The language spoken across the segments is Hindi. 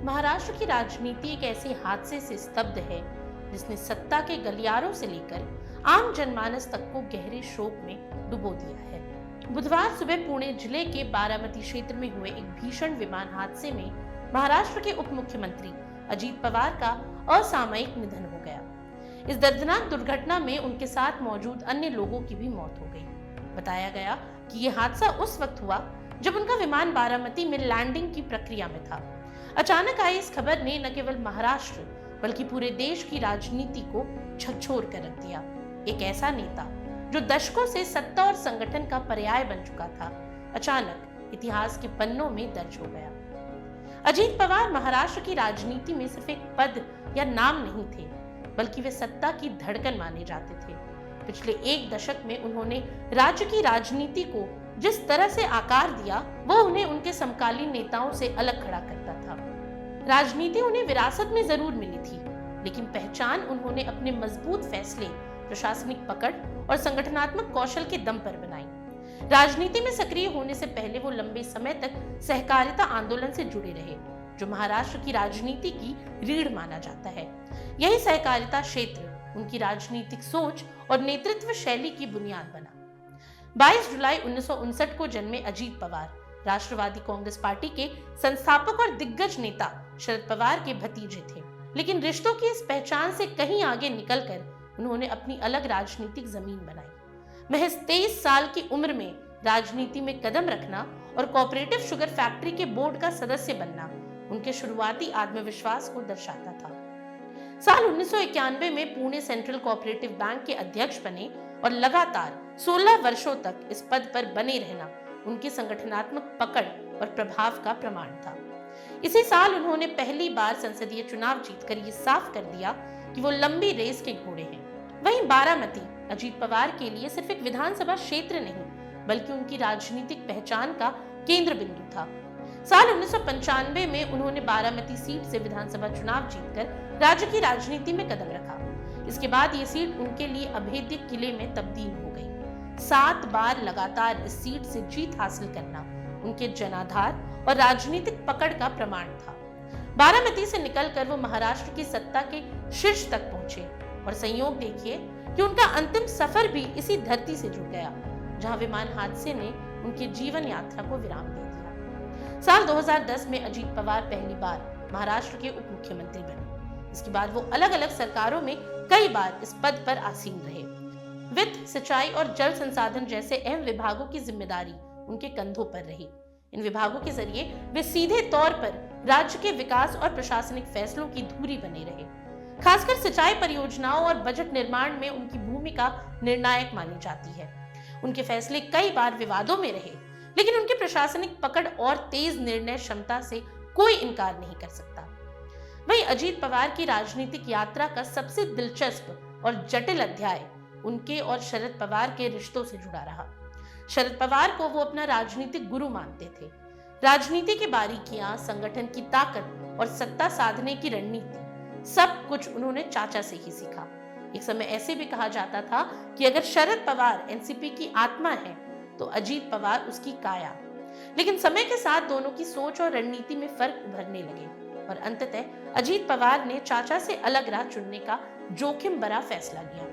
महाराष्ट्र की राजनीति एक ऐसे हादसे से स्तब्ध है जिसने सत्ता के गलियारों से लेकर आम जनमानस तक को गहरे शोक में डुबो दिया है। बुधवार सुबह पुणे जिले के बारामती क्षेत्र में हुए एक भीषण विमान हादसे में महाराष्ट्र के उप मुख्यमंत्री अजीत पवार का असामयिक निधन हो गया। इस दर्दनाक दुर्घटना में उनके साथ मौजूद अन्य लोगों की भी मौत हो गई। बताया गया कि यह हादसा उस वक्त हुआ जब उनका विमान बारामती में लैंडिंग की प्रक्रिया में था। अचानक आई इस खबर ने न केवल महाराष्ट्र बल्कि पूरे देश की राजनीति को झकझोर कर रख दिया। एक ऐसा नेता जो दशकों से सत्ता और संगठन का पर्याय बन चुका था, अचानक इतिहास के पन्नों में दर्ज हो गया। अजीत पवार महाराष्ट्र की राजनीति में सिर्फ एक पद या नाम नहीं थे, बल्कि वे सत्ता की धड़कन माने जाते थे। पिछले एक दशक में उन्होंने राज्य की राजनीति को जिस तरह से आकार दिया, वह उन्हें उनके समकालीन नेताओं से अलग खड़ा करता था। राजनीति उन्हें विरासत में जरूर मिली थी, लेकिन पहचान उन्होंने अपने मजबूत फैसले, प्रशासनिक पकड़ और संगठनात्मक कौशल के दम पर बनाई। राजनीति में सक्रिय होने से पहले वो लंबे समय तक सहकारिता आंदोलन से जुड़े रहे, जो महाराष्ट्र की राजनीति की रीढ़ माना जाता है। यही सहकारिता क्षेत्र उनकी राजनीतिक सोच और नेतृत्व शैली की बुनियाद बना। 22 जुलाई 1959 को जन्मे अजीत पवार राष्ट्रवादी कांग्रेस पार्टी के संस्थापक और दिग्गज नेता शरद पवार के भतीजे थे, लेकिन रिश्तों की इस पहचान से कहीं आगे निकलकर उन्होंने अपनी अलग राजनीतिक जमीन बनाई। महज 23 साल की उम्र में राजनीति में कदम रखना और कोऑपरेटिव शुगर फैक्ट्री के बोर्ड का सदस्य बनना उनके शुरुआती आत्मविश्वास को दर्शाता था। साल 1991 में पुणे सेंट्रल कोऑपरेटिव बैंक के अध्यक्ष बने और लगातार 16 वर्षों तक इस पद पर बने रहना उनकी संगठनात्मक पकड़ और प्रभाव का प्रमाण था। इसी साल उन्होंने पहली बार संसदीय चुनाव जीतकर ये साफ कर दिया कि वो लंबी रेस के घोड़े हैं। वहीं बारामती अजीत पवार के लिए सिर्फ एक विधानसभा क्षेत्र नहीं, बल्कि उनकी राजनीतिक पहचान का केंद्र बिंदु था। साल 1995 में उन्होंने बारामती सीट से विधानसभा चुनाव जीतकर राज्य की राजनीति में कदम रखा। इसके बाद ये सीट उनके लिए अभेद्य किले में तब्दील हो गई। 7 बार लगातार इस सीट से जीत हासिल करना उनके जनाधार और राजनीतिक पकड़ का प्रमाण था। बारामती से निकलकर वो महाराष्ट्र की सत्ता के शीर्ष तक पहुंचे और संयोग देखिए कि उनका अंतिम सफर भी इसी धरती से जुड़ गया, जहां विमान हादसे ने उनकी जीवन यात्रा को विराम दे दिया। साल 2010 में अजीत पवार पहली बार महाराष्ट्र के उप मुख्यमंत्री बने। इसके बाद वो अलग अलग सरकारों में कई बार इस पद पर आसीन रहे। वित्त, सिंचाई और जल संसाधन जैसे अहम विभागों की जिम्मेदारी उनके कंधों पर रही। इन विभागों के जरिए वे सीधे तौर पर राज्य के विकास और प्रशासनिक फैसलों की धुरी बने रहे। खासकर सिंचाई परियोजनाओं और बजट निर्माण में उनकी भूमिका निर्णायक मानी जाती है। उनके फैसले कई बार विवादों में रहे, लेकिन उनकी प्रशासनिक पकड़ और तेज निर्णय क्षमता से कोई इनकार नहीं कर सकता। वहीं अजीत पवार की राजनीतिक यात्रा का सबसे दिलचस्प और जटिल अध्याय उनके और शरद पवार के रिश्तों से जुड़ा रहा। शरद पवार को वो अपना राजनीतिक गुरु मानते थे। राजनीति की बारीकियां, संगठन की ताकत और सत्ता साधने की रणनीति, सब कुछ उन्होंने चाचा से ही सीखा। एक समय ऐसे भी कहा जाता था कि अगर शरद पवार एनसीपी की आत्मा है तो अजीत पवार उसकी काया। लेकिन समय के साथ दोनों की सोच और रणनीति में फर्क उभरने लगे और अंततः अजीत पवार ने चाचा से अलग राह चुनने का जोखिम भरा फैसला लिया।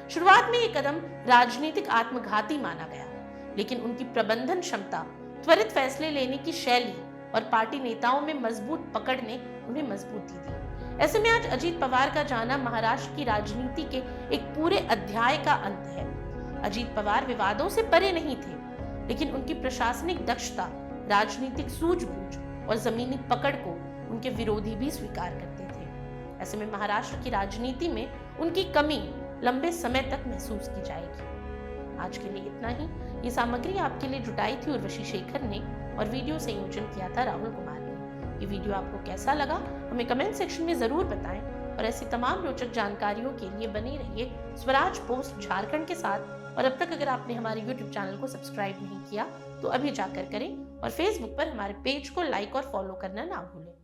शुरुआत में यह कदम राजनीतिक आत्मघाती माना गया, लेकिन उनकी प्रबंधन क्षमता, त्वरित फैसले लेने की शैली और पार्टी नेताओं में मजबूत पकड़ ने उन्हें मजबूती दी। ऐसे में आज अजीत पवार का जाना महाराष्ट्र की राजनीति के एक पूरे अध्याय का अंत है। अजीत पवार विवादों से परे नहीं थे, लेकिन उनकी प्रशासनिक दक्षता, राजनीतिक सूझबूझ और जमीनी पकड़ को उनके विरोधी भी स्वीकार करते थे। ऐसे में महाराष्ट्र की राजनीति में उनकी कमी लंबे समय तक महसूस की जाएगी। आज के लिए इतना ही। ये सामग्री आपके लिए जुटाई थी उर्वशी शेखर ने और वीडियो संयोजन किया था राहुल कुमार ने। ये वीडियो आपको कैसा लगा हमें कमेंट सेक्शन में जरूर बताएं और ऐसी तमाम रोचक जानकारियों के लिए बने रहिए स्वराज पोस्ट झारखंड के साथ। और अब तक अगर आपने हमारे YouTube चैनल को सब्सक्राइब नहीं किया तो अभी जाकर करें और Facebook पर हमारे पेज को लाइक और फॉलो करना ना भूलें।